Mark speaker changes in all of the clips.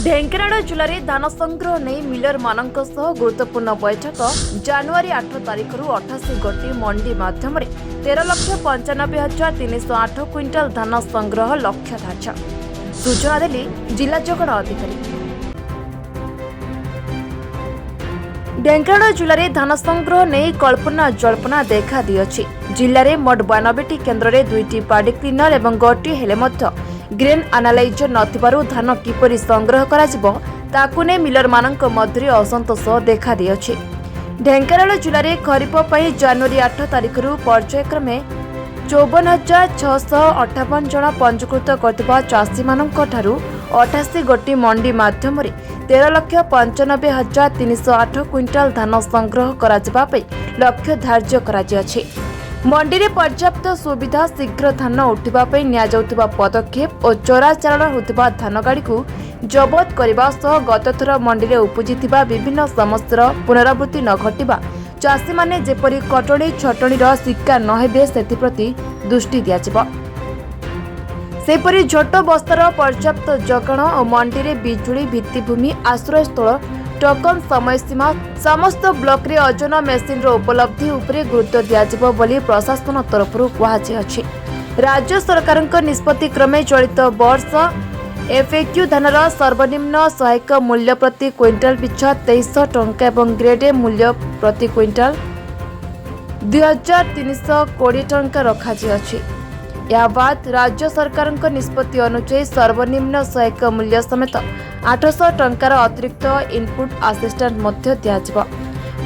Speaker 1: ଢେଙ୍କାନାଳ ଜିଲ୍ଲାରେ ଧାନ ସଂଗ୍ରହ ନେଇ ମିଲର ମାନଙ୍କ ସହ ଗୁରୁତ୍ୱପୂର୍ଣ୍ଣ ବୈଠକ ଜାନୁଆରୀ 8 ତାରିଖରୁ 88 ଗୋଟି ମଣ୍ଡି ମାଧ୍ୟମରେ 13,95,308 କ୍ୱିଣ୍ଟାଲ ଧାନ ସଂଗ୍ରହ ଲକ୍ଷ୍ୟ ଧାର୍ଯ୍ୟ। ସୂଚନା ଦେଲେ ଜିଲ୍ଲା ଯୋଗାଣ ଅଧିକାରୀ। ଢେଙ୍କାନାଳ ଜିଲ୍ଲାରେ ଧାନ ସଂଗ୍ରହ ନେଇ କଳ୍ପନା ଜଳ୍ପନା ଦେଖାଦିଅଛି। ଜିଲ୍ଲାରେ ମୋଟ 92ଟି କେନ୍ଦ୍ରରେ 2ଟି ପାଡି କ୍ଲିନର ଏବଂ ଗୋଟିଏ ହେଲେ ମଧ୍ୟ ଗ୍ରେନ୍ ଆନାଲାଇଜର ନଥିବାରୁ ଧାନ କିପରି ସଂଗ୍ରହ କରାଯିବ ତାକୁ ନେଇ ମିଲରମାନଙ୍କ ମଧ୍ୟରେ ଅସନ୍ତୋଷ ଦେଖାଦିଅଛି। ଢେଙ୍କାନାଳ ଜିଲ୍ଲାରେ ଖରିଫ ପାଇଁ ଜାନୁଆରୀ 8 ତାରିଖରୁ ପର୍ଯ୍ୟାୟକ୍ରମେ 54,658 ଜଣ ପଞ୍ଜୀକୃତ କରିଥିବା ଚାଷୀମାନଙ୍କଠାରୁ 88 ଗୋଟି ମଣ୍ଡି ମାଧ୍ୟମରେ 13,95,308 କ୍ୱିଣ୍ଟାଲ ଧାନ ସଂଗ୍ରହ କରାଯିବା ପାଇଁ ଲକ୍ଷ୍ୟ ଧାର୍ଯ୍ୟ କରାଯାଇଛି। ମଣ୍ଡିରେ ପର୍ଯ୍ୟାପ୍ତ ସୁବିଧା, ଶୀଘ୍ର ଧାନ ଉଠିବା ପାଇଁ ନିଆଯାଉଥିବା ପଦକ୍ଷେପ ଓ ଚୋରାଚାଲାଣ ହେଉଥିବା ଧାନ ଗାଡ଼ିକୁ ଜବତ କରିବା ସହ ଗତଥର ମଣ୍ଡିରେ ଉପୁଜିଥିବା ବିଭିନ୍ନ ସମସ୍ୟାର ପୁନରାବୃତ୍ତି ନ ଘଟିବା, ଚାଷୀମାନେ ଯେପରି କଟଣୀ ଛଟଣୀର ଶିକାର ନ ହେବେ ସେଥିପ୍ରତି ଦୃଷ୍ଟି ଦିଆଯିବ। ସେହିପରି ଝୋଟ ବସ୍ତାର ପର୍ଯ୍ୟାପ୍ତ ଯୋଗାଣ ଓ ମଣ୍ଡିରେ ବିଜୁଳି, ଭିତ୍ତିଭୂମି, ଆଶ୍ରୟସ୍ଥଳ, ଟୋକନ ସମୟସୀମା, ସମସ୍ତ ବ୍ଲକରେ ଓଜନ ମେସିନ୍ର ଉପଲବ୍ଧି ଉପରେ ଗୁରୁତ୍ୱ ଦିଆଯିବ ବୋଲି ପ୍ରଶାସନ ତରଫରୁ କୁହାଯାଇଛି। ରାଜ୍ୟ ସରକାରଙ୍କ ନିଷ୍ପତ୍ତି କ୍ରମେ ଚଳିତ ବର୍ଷ ଏଫ୍ଏକ୍ୟୁ ଧାନର ସର୍ବନିମ୍ନ ସହାୟକ ମୂଲ୍ୟ ପ୍ରତି କ୍ୱିଣ୍ଟାଲ ପିଛା 2300 ଟଙ୍କା ଏବଂ ଗ୍ରେଡ୍ ଏ ମୂଲ୍ୟ ପ୍ରତି କ୍ୱିଣ୍ଟାଲ 2,320 ଟଙ୍କା ରଖାଯାଇଛି। ଏହା ବାଦ ରାଜ୍ୟ ସରକାରଙ୍କ ନିଷ୍ପତ୍ତି ଅନୁଯାୟୀ ସର୍ବନିମ୍ନ ସହାୟକ ମୂଲ୍ୟ ସମେତ 800 ଟଙ୍କାର ଅତିରିକ୍ତ ଇନପୁଟ୍ ଆସିଷ୍ଟାଣ୍ଟ ମଧ୍ୟ ଦିଆଯିବ।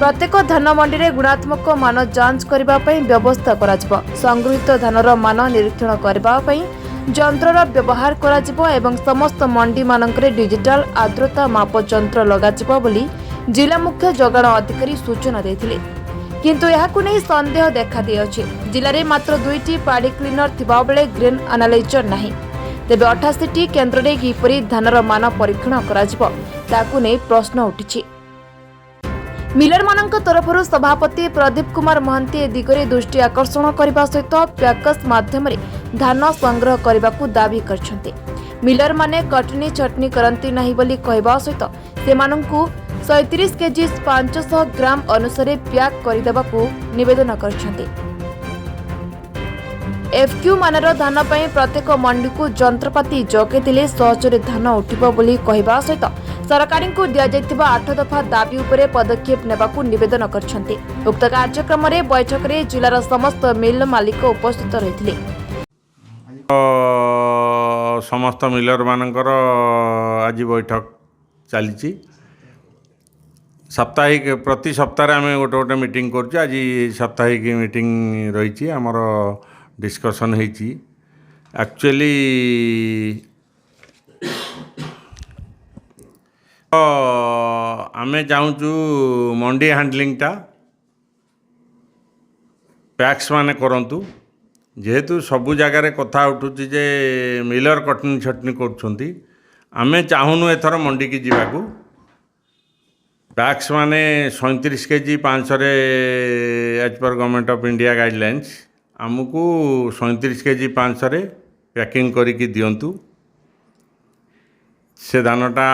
Speaker 1: ପ୍ରତ୍ୟେକ ଧାନ ମଣ୍ଡିରେ ଗୁଣାତ୍ମକ ମାନ ଯାଞ୍ଚ କରିବା ପାଇଁ ବ୍ୟବସ୍ଥା କରାଯିବ। ସଂଗୃହୀତ ଧାନର ମାନ ନିରୀକ୍ଷଣ କରିବା ପାଇଁ ଯନ୍ତ୍ରର ବ୍ୟବହାର କରାଯିବ ଏବଂ ସମସ୍ତ ମଣ୍ଡିମାନଙ୍କରେ ଡିଜିଟାଲ ଆର୍ଦ୍ରତା ମାପ ଯନ୍ତ୍ର ଲଗାଯିବ ବୋଲି ଜିଲ୍ଲା ମୁଖ୍ୟ ଯୋଗାଣ ଅଧିକାରୀ ସୂଚନା ଦେଇଥିଲେ। କିନ୍ତୁ ଏହାକୁ ନେଇ ସନ୍ଦେହ ଦେଖାଦେଇଛି। ଜିଲ୍ଲାରେ ମାତ୍ର 2ଟି ପାଡି କ୍ଲିନର ଥିବାବେଳେ ଗ୍ରେନ୍ ଆନାଲାଇଜର ନାହିଁ। ତେବେ 88ଟି କେନ୍ଦ୍ରରେ କିପରି ଧାନର ମାନ ପରୀକ୍ଷଣ କରାଯିବ ତାକୁ ନେଇ ପ୍ରଶ୍ନ ଉଠିଛି। ମିଲରମାନଙ୍କ ତରଫରୁ ସଭାପତି ପ୍ରଦୀପ କୁମାର ମହାନ୍ତି ଏ ଦିଗରେ ଦୃଷ୍ଟି ଆକର୍ଷଣ କରିବା ସହିତ ପ୍ୟାକେଜ ମାଧ୍ୟମରେ ଧାନ ସଂଗ୍ରହ କରିବାକୁ ଦାବି କରିଛନ୍ତି। ମିଲରମାନେ କଟନୀ ଛଟନୀ କରନ୍ତି ନାହିଁ ବୋଲି କହିବା ସହିତ ସେମାନଙ୍କୁ 37 କେଜି 500 ଗ୍ରାମ ଅନୁସାରେ ପ୍ୟାକ୍ କରିଦେବାକୁ ନିବେଦନ କରିଛନ୍ତି। ଏଫ୍କ୍ୟୁ ମାନର ଧାନ ପାଇଁ ପ୍ରତ୍ୟେକ ମଣ୍ଡିକୁ ଯନ୍ତ୍ରପାତି ଯୋଗାଇ ଦେଲେ ସହଜରେ ଧାନ ଉଠିବ ବୋଲି କହିବା ସହିତ ସରକାରଙ୍କୁ ଦିଆଯାଇଥିବା 8 ଦଫା ଦାବି ଉପରେ ପଦକ୍ଷେପ ନେବାକୁ ନିବେଦନ କରିଛନ୍ତି। ଉକ୍ତ କାର୍ଯ୍ୟକ୍ରମରେ ବୈଠକରେ ଜିଲ୍ଲାର ସମସ୍ତ ମିଲ୍ ମାଲିକ ଉପସ୍ଥିତ ରହିଥିଲେ।
Speaker 2: ସମସ୍ତ ମିଲରମାନଙ୍କର ଆଜି ବୈଠକ ଚାଲିଛି। ସାପ୍ତାହିକ ପ୍ରତି ସପ୍ତାହରେ ଆମେ ଗୋଟେ ମିଟିଂ କରୁଛୁ। ଆଜି ସାପ୍ତାହିକ ମିଟିଂ ରହିଛି। ଆମର ଡିସ୍କସନ୍ ହେଇଛି। ଆକ୍ଚୁଆଲି ଆମେ ଚାହୁଁଛୁ ମଣ୍ଡି ହ୍ୟାଣ୍ଡଲିଂଟା ପ୍ୟାକ୍ସ ମାନେ କରନ୍ତୁ। ଯେହେତୁ ସବୁ ଜାଗାରେ କଥା ଉଠୁଛି ଯେ ମିଲର କଟନୀ ଛଟନୀ କରୁଛନ୍ତି, ଆମେ ଚାହୁଁନୁ ଏଥର ମଣ୍ଡିକି ଯିବାକୁ। ପ୍ୟାକ୍ସ ମାନେ 37 କେଜି 500ରେ as per government of India guidelines ଆମକୁ 37 କେଜି 500ରେ ପ୍ୟାକିଂ କରିକି ଦିଅନ୍ତୁ। ସେ ଧାନଟା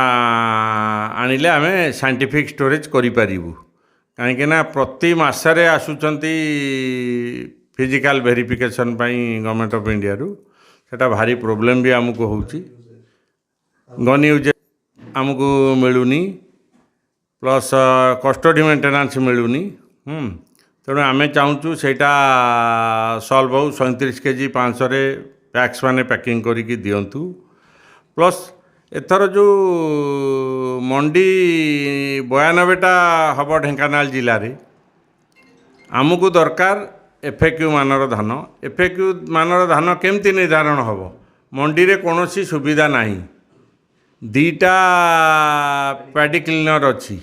Speaker 2: ଆଣିଲେ ଆମେ ସାଇଣ୍ଟିଫିକ୍ ଷ୍ଟୋରେଜ୍ କରିପାରିବୁ। କାହିଁକିନା ପ୍ରତି ମାସରେ ଆସୁଛନ୍ତି ଫିଜିକାଲ୍ ଭେରିଫିକେସନ୍ ପାଇଁ ଗଭର୍ଣ୍ଣମେଣ୍ଟ ଅଫ୍ ଇଣ୍ଡିଆରୁ। ସେଇଟା ଭାରି ପ୍ରୋବ୍ଲେମ୍ ବି ଆମକୁ ହେଉଛି। ଗନ୍ୟୁଜ୍ ଆମକୁ ମିଳୁନି, ପ୍ଲସ୍ କଷ୍ଟଡି ମେଣ୍ଟେନାନ୍ସ ମିଳୁନି। ତେଣୁ ଆମେ ଚାହୁଁଛୁ ସେଇଟା ସଲ୍ଭ ହେଉ। 37 କେଜି 500ରେ ପ୍ୟାକ୍ସ ମାନେ ପ୍ୟାକିଂ କରିକି ଦିଅନ୍ତୁ। ପ୍ଲସ୍ ଏଥର ଯେଉଁ ମଣ୍ଡି 92ଟା ହେବ ଢେଙ୍କାନାଳ ଜିଲ୍ଲାରେ, ଆମକୁ ଦରକାର ଏଫ୍ଏକ୍ୟୁ ମାନର ଧାନ। ଏଫ୍ଏକ୍ୟୁ ମାନର ଧାନ କେମିତି ନିର୍ଦ୍ଧାରଣ ହେବ? ମଣ୍ଡିରେ କୌଣସି ସୁବିଧା ନାହିଁ। 2ଟା ପ୍ୟାଡି କ୍ଲିନର ଅଛି।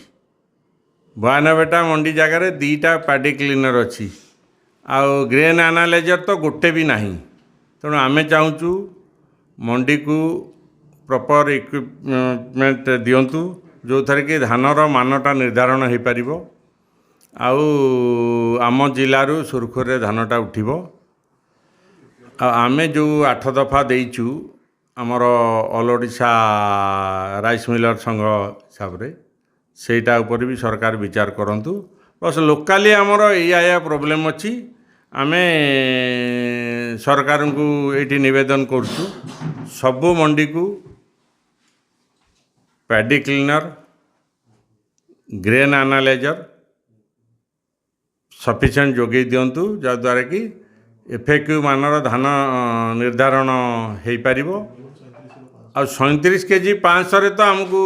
Speaker 2: 92ଟା ମଣ୍ଡି ଜାଗାରେ 2ଟା ପ୍ୟାଡି କ୍ଲିନର ଅଛି। ଆଉ ଗ୍ରେନ୍ ଆନାଲାଇଜର ତ ଗୋଟେ ବି ନାହିଁ। ତେଣୁ ଆମେ ଚାହୁଁଛୁ ମଣ୍ଡିକୁ ପ୍ରପର ଇକ୍ୱିପମେଣ୍ଟ ଦିଅନ୍ତୁ, ଯେଉଁଥିରେ କି ଧାନର ମାନଟା ନିର୍ଦ୍ଧାରଣ ହୋଇପାରିବ ଆଉ ଆମ ଜିଲ୍ଲାରୁ ସୁରୁଖୁରୁରେ ଧାନଟା ଉଠିବ। ଆଉ ଆମେ ଯେଉଁ 8 ଦଫା ଦେଇଛୁ ଆମର ଅଲ୍ ଓଡ଼ିଶା ରାଇସ୍ ମିଲର ସଂଘ ହିସାବରେ ସେଇଟା ଉପରେ ବି ସରକାର ବିଚାର କରନ୍ତୁ। ପ୍ଲସ୍ ଲୋକାଲି ଆମର ଏଇଆ ପ୍ରୋବ୍ଲେମ୍ ଅଛି। ଆମେ ସରକାରଙ୍କୁ ଏଇଠି ନିବେଦନ କରୁଛୁ ସବୁ ମଣ୍ଡିକୁ paddy cleaner, grain analyser sufficient ଯୋଗାଇ ଦିଅନ୍ତୁ, ଯାହାଦ୍ୱାରା କି ଏଫେକ୍ଟିଭ ମାନର ଧାନ ନିର୍ଦ୍ଧାରଣ ହୋଇପାରିବ। ଆଉ 37 କେଜି 500ରେ ତ ଆମକୁ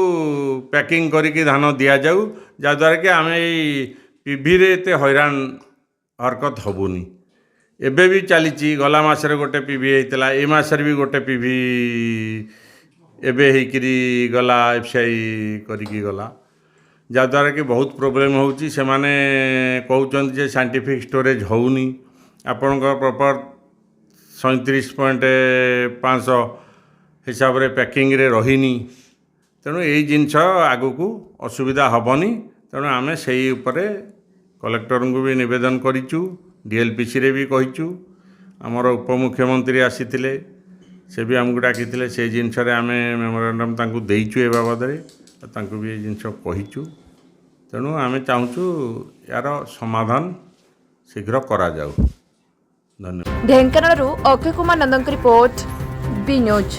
Speaker 2: ପ୍ୟାକିଂ କରିକି ଧାନ ଦିଆଯାଉ, ଯାହାଦ୍ୱାରା କି ଆମେ ଏଇ ପିଭିରେ ଏତେ ହଇରାଣ ହରକତ ହେବୁନି। ଏବେ ବି ଚାଲିଛି, ଗଲା ମାସରେ ଗୋଟେ ପିଭି ହେଇଥିଲା, ଏ ମାସରେ ବି ଗୋଟେ ପିଭି ଏବେ ହେଇକିରି ଗଲା, ଏଫ୍ସିଆଇ କରିକି ଗଲା, ଯାହାଦ୍ୱାରା କି ବହୁତ ପ୍ରୋବ୍ଲେମ୍ ହେଉଛି। ସେମାନେ କହୁଛନ୍ତି ଯେ ସାଇଣ୍ଟିଫିକ୍ ଷ୍ଟୋରେଜ୍ ହେଉନି, ଆପଣଙ୍କର ପ୍ରପର୍ 37.500 ହିସାବରେ ପ୍ୟାକିଂରେ ରହିନି। ତେଣୁ ଏଇ ଜିନିଷ ଆଗକୁ ଅସୁବିଧା ହେବନି। ତେଣୁ ଆମେ ସେଇ ଉପରେ କଲେକ୍ଟରଙ୍କୁ ବି ନିବେଦନ କରିଛୁ, DLPCରେ ବି କହିଛୁ। ଆମର ଉପମୁଖ୍ୟମନ୍ତ୍ରୀ ଆସିଥିଲେ, ସେ ବି ଆମକୁ ଡାକିଥିଲେ, ସେଇ ଜିନିଷରେ ଆମେ ମେମୋରାଣ୍ଡମ୍ ତାଙ୍କୁ ଦେଇଛୁ ଏ ବାବଦରେ, ତାଙ୍କୁ ବି ଏଇ ଜିନିଷ କହିଛୁ। ତେଣୁ ଆମେ ଚାହୁଁଛୁ ଏହାର ସମାଧାନ ଶୀଘ୍ର କରାଯାଉ। ଧନ୍ୟବାଦ।
Speaker 1: ଢେଙ୍କାନାଳରୁ ଅକ୍ଷୟ କୁମାର ନନ୍ଦଙ୍କ ରିପୋର୍ଟ, ବି ନ୍ୟୁଜ୍।